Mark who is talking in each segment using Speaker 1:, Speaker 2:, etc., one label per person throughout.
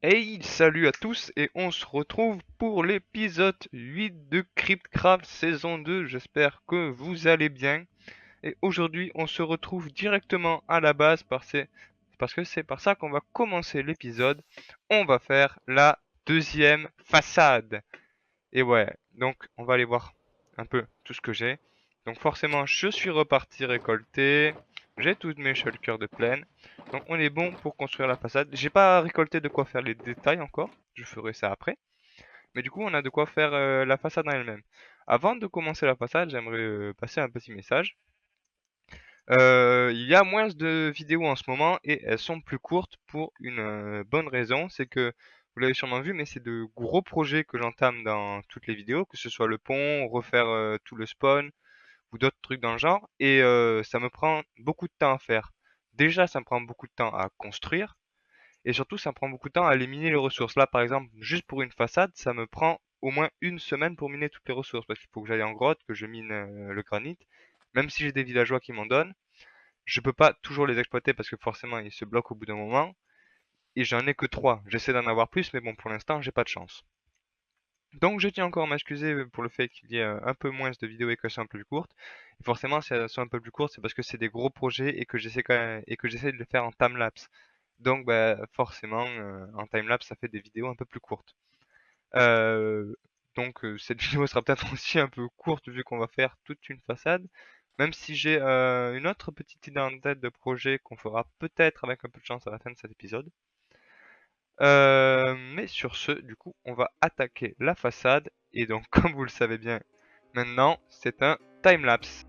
Speaker 1: Hey, salut à tous et on se retrouve pour l'épisode 8 de Cryptcraft saison 2. J'espère que vous allez bien. Et aujourd'hui, on se retrouve directement à la base parce que c'est par ça qu'on va commencer l'épisode. On va faire la deuxième façade. Et ouais, donc on va aller voir un peu tout ce que j'ai. Donc forcément, je suis reparti récolter. J'ai toutes mes shulkers de plaine. Donc on est bon pour construire la façade. J'ai pas récolté de quoi faire les détails encore. Je ferai ça après. Mais du coup, on a de quoi faire la façade en elle-même. Avant de commencer la façade, j'aimerais passer un petit message. Il y a moins de vidéos en ce moment et elles sont plus courtes pour une bonne raison, c'est que vous l'avez sûrement vu, mais c'est de gros projets que j'entame dans toutes les vidéos, que ce soit le pont, refaire tout le spawn ou d'autres trucs dans le genre, et ça me prend beaucoup de temps à faire. Déjà, ça me prend beaucoup de temps à construire, et surtout, ça me prend beaucoup de temps à aller miner les ressources. Là, par exemple, juste pour une façade, ça me prend au moins une semaine pour miner toutes les ressources, parce qu'il faut que j'aille en grotte, que je mine le granit, même si j'ai des villageois qui m'en donnent. Je peux pas toujours les exploiter parce que forcément ils se bloquent au bout d'un moment. Et j'en ai que 3. J'essaie d'en avoir plus, mais bon, pour l'instant, j'ai pas de chance. Donc je tiens encore à m'excuser pour le fait qu'il y ait un peu moins de vidéos et qu'elles soient un peu plus courtes. Et forcément, si elles sont un peu plus courtes, c'est parce que c'est des gros projets et que j'essaie quand même, et que j'essaie de le faire en time-lapse. Donc bah, forcément, en time-lapse, ça fait des vidéos un peu plus courtes. Euh, cette vidéo sera peut-être aussi un peu courte vu qu'on va faire toute une façade. Même si j'ai une autre petite idée en tête de projet qu'on fera peut-être avec un peu de chance à la fin de cet épisode. Mais sur ce, du coup, on va attaquer la façade. Et donc, comme vous le savez bien maintenant, c'est un time-lapse.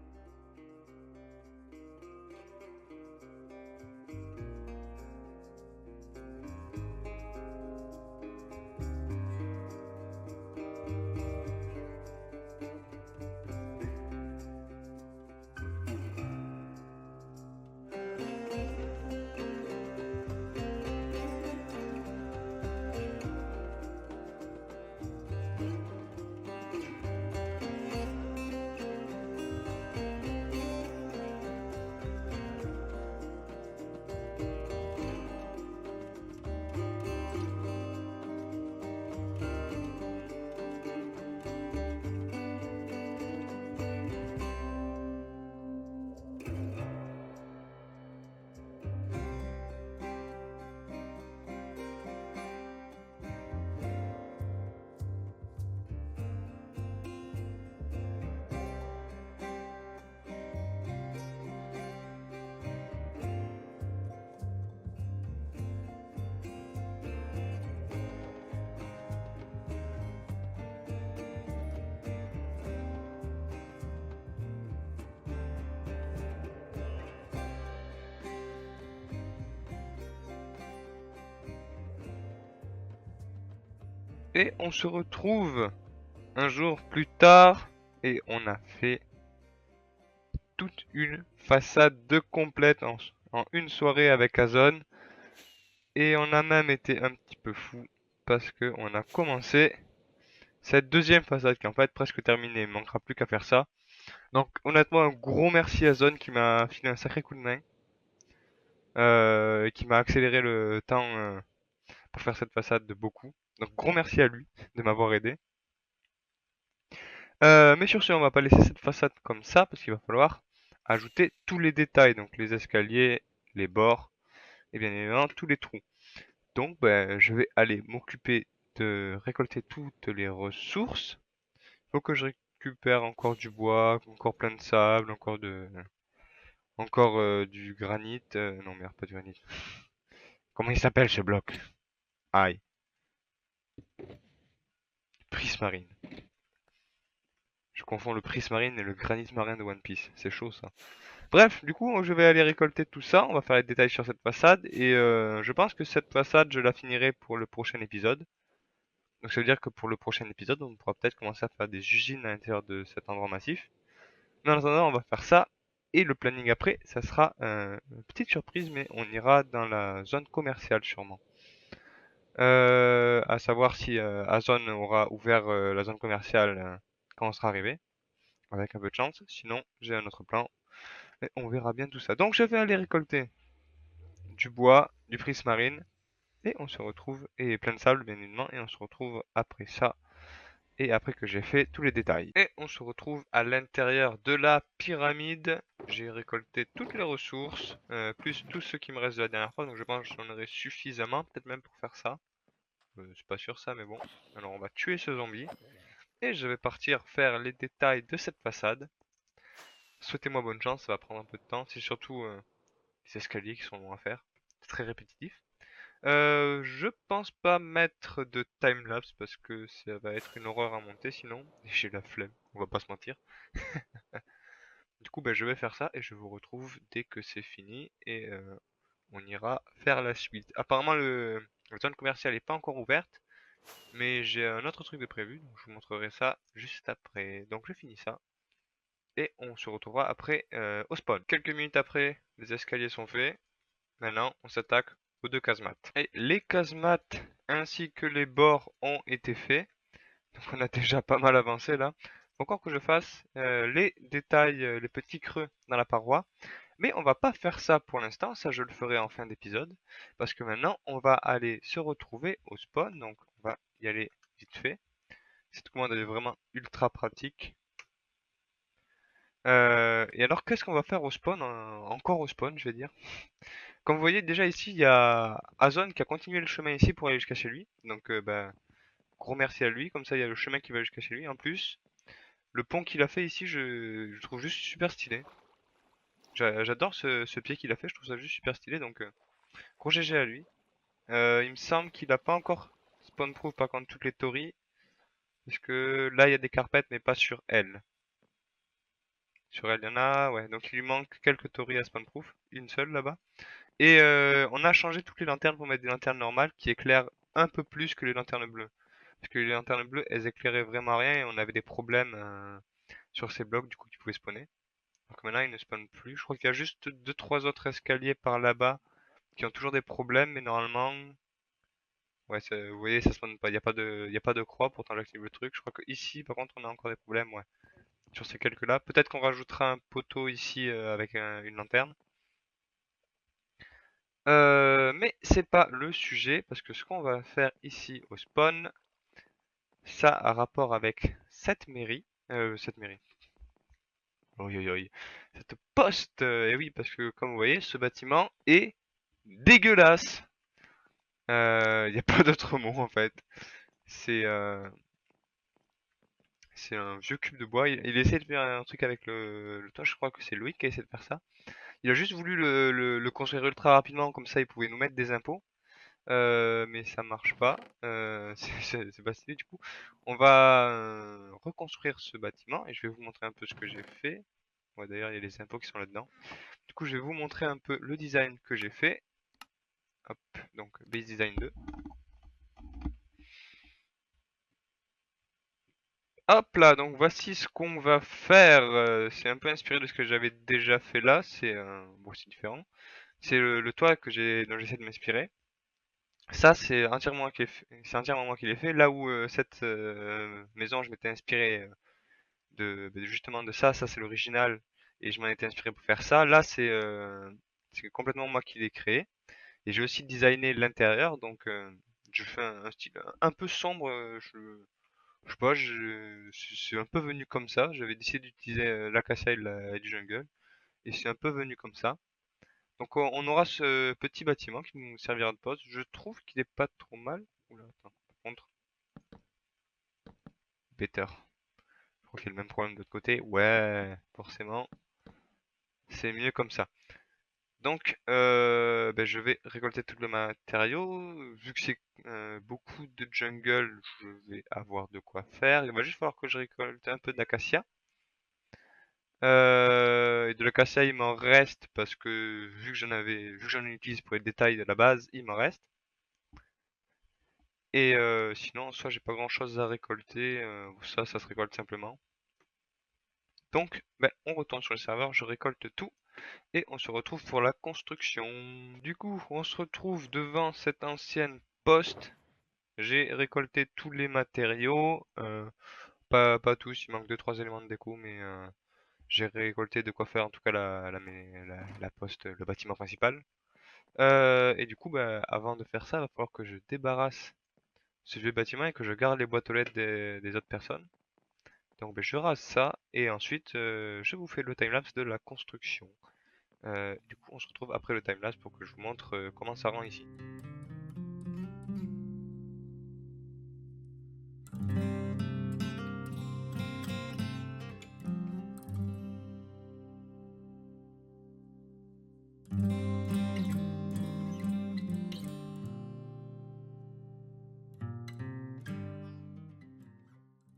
Speaker 1: Et on se retrouve un jour plus tard. Et on a fait toute une façade de complète en une soirée avec Azon. Et on a même été un petit peu fou parce que on a commencé cette deuxième façade qui est en fait presque terminée. Il ne manquera plus qu'à faire ça. Donc honnêtement un gros merci à Zone qui m'a filé un sacré coup de main et qui m'a accéléré le temps pour faire cette façade de beaucoup. Donc gros merci à lui de m'avoir aidé. Mais sur ce, on va pas laisser cette façade comme ça parce qu'il va falloir ajouter tous les détails, donc les escaliers, les bords et bien évidemment tous les trous. Donc ben, je vais aller m'occuper de récolter toutes les ressources. Faut que je récupère encore du bois, encore plein de sable, encore du granit. Non merde, pas du granit. Comment il s'appelle ce bloc? Aïe, prismarine. Je confonds le prismarine et le granit marin de One Piece. C'est chaud ça. Bref, du coup, je vais aller récolter tout ça. On va faire les détails sur cette façade. Et je pense que cette façade, je la finirai pour le prochain épisode. Donc ça veut dire que pour le prochain épisode, on pourra peut-être commencer à faire des usines à l'intérieur de cet endroit massif. Mais en attendant, on va faire ça. Et le planning après, ça sera une petite surprise, mais on ira dans la zone commerciale sûrement. À savoir si Azon aura ouvert la zone commerciale quand on sera arrivé, avec un peu de chance. Sinon, j'ai un autre plan. Et on verra bien tout ça. Donc je vais aller récolter du bois, du prismarine. Et on se retrouve, et plein de sable bien évidemment, et on se retrouve après ça, et après que j'ai fait tous les détails. Et on se retrouve à l'intérieur de la pyramide. J'ai récolté toutes les ressources, plus tout ce qui me reste de la dernière fois, donc je pense que j'en aurai suffisamment, peut-être même pour faire ça. Je suis pas sûr ça, mais bon. Alors on va tuer ce zombie, et je vais partir faire les détails de cette façade. Souhaitez-moi bonne chance, ça va prendre un peu de temps, c'est surtout les escaliers qui sont longs à faire. C'est très répétitif. Je pense pas mettre de timelapse parce que ça va être une horreur à monter sinon. Et j'ai la flemme, on va pas se mentir. Du coup, bah, je vais faire ça et je vous retrouve dès que c'est fini et on ira faire la suite. Apparemment, la zone commerciale est pas encore ouverte, mais j'ai un autre truc de prévu, donc je vous montrerai ça juste après. Donc je finis ça et on se retrouvera après au spawn. Quelques minutes après, les escaliers sont faits. Maintenant, on s'attaque aux deux casemates. Et les casemates ainsi que les bords ont été faits. Donc on a déjà pas mal avancé là. Faut encore que je fasse les détails, les petits creux dans la paroi. Mais on va pas faire ça pour l'instant, ça je le ferai en fin d'épisode. Parce que maintenant, on va aller se retrouver au spawn. Donc on va y aller vite fait. Cette commande elle est vraiment ultra pratique. Et alors, qu'est-ce qu'on va faire au spawn? Encore au spawn, je vais dire. Comme vous voyez, déjà ici, il y a Azon qui a continué le chemin ici pour aller jusqu'à chez lui. Donc, bah, gros merci à lui. Comme ça, il y a le chemin qui va jusqu'à chez lui. En plus, le pont qu'il a fait ici, je trouve juste super stylé. J'adore ce pied qu'il a fait, je trouve ça juste super stylé. Donc, gros GG à lui. Il me semble qu'il a pas encore spawn-proof par contre toutes les tories. Parce que là, il y a des carpettes, mais pas sur elle. Sur elle, il y en a, ouais. Donc, il lui manque quelques tories à spawn-proof. Une seule là-bas. Et on a changé toutes les lanternes pour mettre des lanternes normales qui éclairent un peu plus que les lanternes bleues. Parce que les lanternes bleues, elles éclairaient vraiment rien et on avait des problèmes sur ces blocs du coup qui pouvaient spawner. Donc maintenant ils ne spawnent plus. Je crois qu'il y a juste deux trois autres escaliers par là-bas qui ont toujours des problèmes, mais normalement, ouais, vous voyez, ça spawn pas. Il y a pas de croix. Pourtant j'active le truc. Je crois que ici, par contre, on a encore des problèmes, ouais. Sur ces quelques-là. Peut-être qu'on rajoutera un poteau ici avec une lanterne. Mais c'est pas le sujet, parce que ce qu'on va faire ici au spawn, ça a rapport avec cette mairie, oi oi oi, cette poste, et oui, parce que comme vous voyez, ce bâtiment est dégueulasse. Il n'y a pas d'autre mot en fait. C'est c'est un vieux cube de bois. Il essaie de faire un truc avec le toit, je crois que c'est Loïc qui a essayé de faire ça. Il a juste voulu le construire ultra rapidement, comme ça il pouvait nous mettre des impôts. Mais ça marche pas. C'est pas stylé du coup. On va reconstruire ce bâtiment et je vais vous montrer un peu ce que j'ai fait. Ouais, d'ailleurs, il y a les impôts qui sont là-dedans. Du coup, je vais vous montrer un peu le design que j'ai fait. Hop, donc Base Design 2. Hop là, donc voici ce qu'on va faire. C'est un peu inspiré de ce que j'avais déjà fait là. C'est bon, c'est différent. C'est le toit que dont j'essaie de m'inspirer. Ça, c'est entièrement moi qui l'ai fait. Là où cette maison, je m'étais inspiré justement de ça. Ça, c'est l'original et je m'en étais inspiré pour faire ça. Là, c'est complètement moi qui l'ai créé. Et j'ai aussi designé l'intérieur, donc je fais un style un peu sombre. Je sais pas, c'est un peu venu comme ça. J'avais décidé d'utiliser l'acacia et du jungle, et c'est un peu venu comme ça. Donc on aura ce petit bâtiment qui nous servira de poste. Je trouve qu'il est pas trop mal. Oula, attends, par contre, better. Je crois qu'il y a le même problème de l'autre côté. Ouais, forcément, c'est mieux comme ça. Donc, ben, je vais récolter tout le matériau. Vu que c'est beaucoup de jungle, je vais avoir de quoi faire. Il va juste falloir que je récolte un peu d'acacia. Et de l'acacia, il m'en reste parce que vu que j'en utilise pour les détails de la base, il m'en reste. Et sinon, soit j'ai pas grand-chose à récolter, ça se récolte simplement. Donc, ben, on retourne sur le serveur, je récolte tout. Et on se retrouve pour la construction. Du coup, on se retrouve devant cette ancienne poste. J'ai récolté tous les matériaux. Pas tous, il manque deux trois éléments de déco, mais j'ai récolté de quoi faire en tout cas la poste, le bâtiment principal. Et du coup, bah, avant de faire ça, il va falloir que je débarrasse ce vieux bâtiment et que je garde les boîtes aux lettres des autres personnes. Donc ben, je rase ça et ensuite je vous fais le timelapse de la construction. Du coup, on se retrouve après le timelapse pour que je vous montre comment ça rend ici.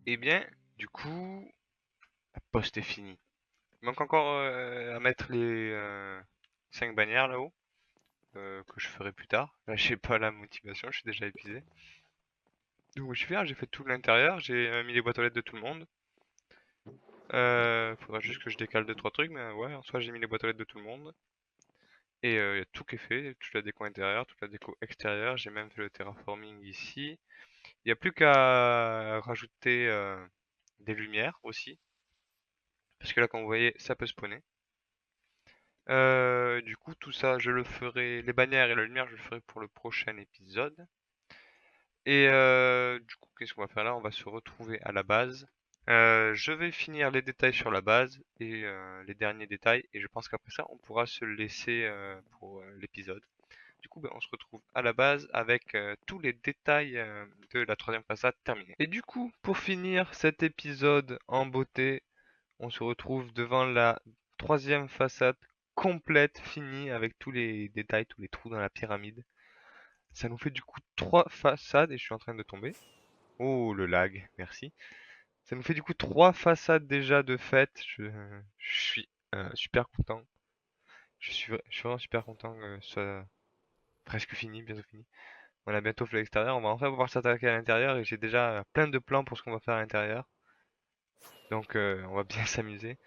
Speaker 1: Et bien, du coup, la poste est finie. Il manque encore à mettre les 5 bannières là-haut, que je ferai plus tard. Là, j'ai pas la motivation, je suis déjà épuisé. Donc, je vais faire, j'ai fait tout l'intérieur, j'ai mis les boîtes aux lettres de tout le monde. Faudra juste que je décale 2 3 trucs, mais ouais, en soi, j'ai mis les boîtes aux lettres de tout le monde. Et y a tout qui est fait, toute la déco intérieure, toute la déco extérieure. J'ai même fait le terraforming ici. Il n'y a plus qu'à rajouter des lumières aussi. Parce que là, comme vous voyez, ça peut spawner. Du coup, tout ça, je le ferai. Les bannières et la lumière, je le ferai pour le prochain épisode. Et du coup, qu'est-ce qu'on va faire là? On va se retrouver à la base. Je vais finir les détails sur la base et les derniers détails. Et je pense qu'après ça, on pourra se laisser pour l'épisode. Du coup, ben, on se retrouve à la base avec tous les détails de la troisième façade terminée. Et du coup, pour finir cet épisode en beauté, on se retrouve devant la troisième façade complète, finie, avec tous les détails, tous les trous dans la pyramide. Ça nous fait du coup 3 façades, et je suis en train de tomber. Oh, le lag, merci. Ça nous fait du coup 3 façades déjà de faites. Je suis super content. Je suis vraiment super content que ce soit presque fini, bientôt fini. On a bientôt fait l'extérieur, on va enfin pouvoir s'attaquer à l'intérieur et j'ai déjà plein de plans pour ce qu'on va faire à l'intérieur. Donc on va bien s'amuser.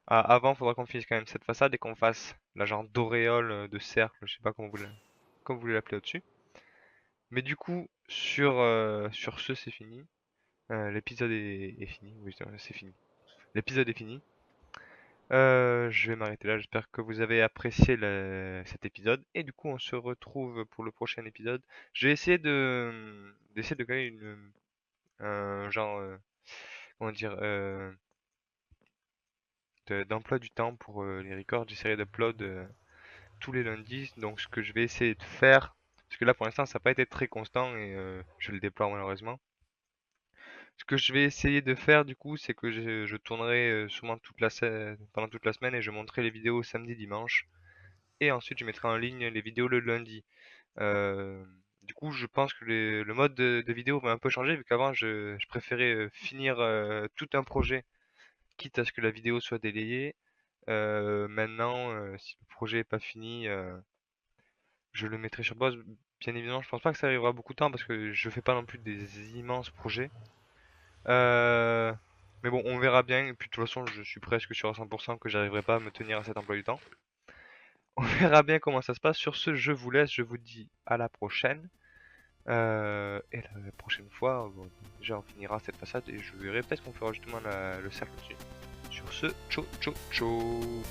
Speaker 1: Ah, avant, il faudra qu'on finisse quand même cette façade et qu'on fasse la genre d'auréole, de cercle, je sais pas comment vous voulez l'appeler au-dessus. Mais du coup, sur ce, c'est fini. L'épisode est fini. Oui, c'est fini. L'épisode est fini. Je vais m'arrêter là. J'espère que vous avez apprécié cet épisode. Et du coup, on se retrouve pour le prochain épisode. Je vais essayer d'essayer de gagner un genre, comment dire, d'emploi du temps pour les records. J'essaierai d'upload tous les lundis. Donc, ce que je vais essayer de faire, parce que là pour l'instant, ça n'a pas été très constant et je le déplore malheureusement. Ce que je vais essayer de faire du coup, c'est que je tournerai sûrement pendant toute la semaine et je montrerai les vidéos samedi, dimanche. Et ensuite, je mettrai en ligne les vidéos le lundi. Euh, du coup, je pense que le mode de vidéo va un peu changer, vu qu'avant, je préférais finir tout un projet, quitte à ce que la vidéo soit délayée. Maintenant, si le projet est pas fini, je le mettrai sur pause. Bien évidemment, je pense pas que ça arrivera beaucoup de temps parce que je fais pas non plus des immenses projets. Euh, mais bon, on verra bien. Et puis de toute façon, je suis presque sûr à 100% que j'arriverai pas à me tenir à cet emploi du temps. On verra bien comment ça se passe. Sur ce, je vous laisse. Je vous dis à la prochaine. Et la prochaine fois, bon, déjà on finira cette façade et je verrai peut-être qu'on fera justement le cercle dessus. Sur ce, ciao ciao ciao.